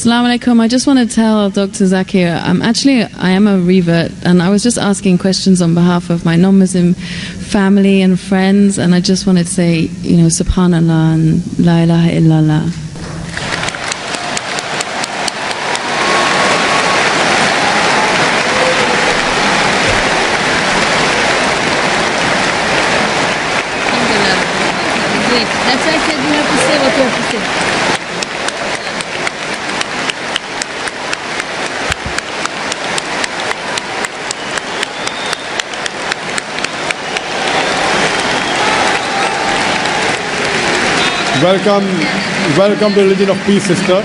Assalamu alaikum. I just want to tell Dr. Zakir, I am a revert, and I was just asking questions on behalf of my non-Muslim family and friends, and I just wanted to say, Subhanallah and La ilaha illallah. Great. That's why I said you have to say what you have to say. Welcome to Religion of Peace, sister.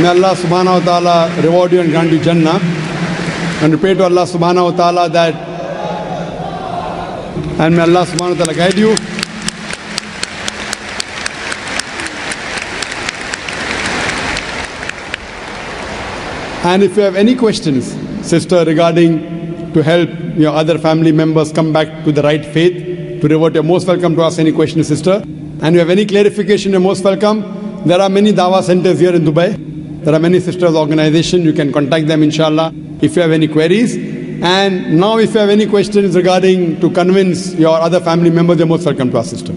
May Allah subhanahu wa ta'ala reward you and grant you Jannah. And we pray to Allah subhanahu wa ta'ala that, and may Allah subhanahu wa ta'ala guide you. And if you have any questions, sister, regarding to help your other family members come back to the right faith, to revert, you're most welcome to ask any questions, sister. And you have any clarification, you're most welcome. There are many Dawah centers here in Dubai. There are many sisters' organizations. You can contact them, inshallah, if you have any queries. And now if you have any questions regarding to convince your other family members, you're most welcome to ask, sister.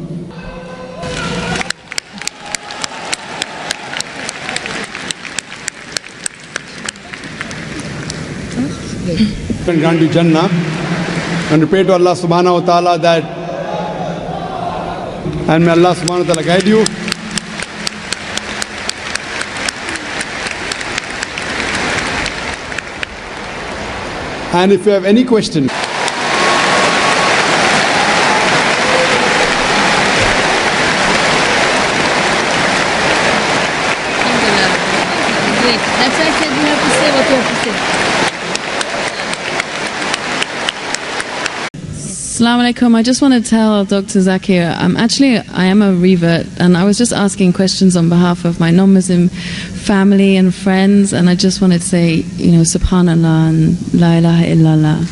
And grant you Jannah. And we pray to Allah subhanahu wa ta'ala that, and may Allah subhanahu wa ta'ala guide you. And if you have any questions, Great. That's why I said you have to say what you have to say. Assalamu alaikum. I just want to tell Dr. Zakir, I am a revert, and I was just asking questions on behalf of my non-Muslim family and friends, and I just wanted to say, Subhanallah and La ilaha illallah.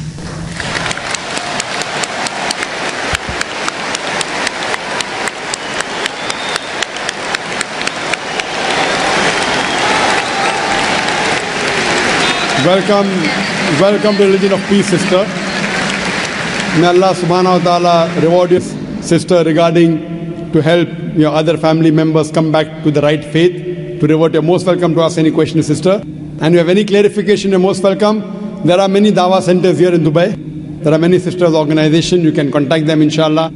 Welcome to Religion of Peace, sister. May Allah subhanahu wa ta'ala reward you, sister, regarding to help your other family members come back to the right faith, to revert, you're most welcome to ask any questions, sister. And you have any clarification, you're most welcome. There are many Dawah centers here in Dubai. There are many sisters' organizations. You can contact them, inshallah,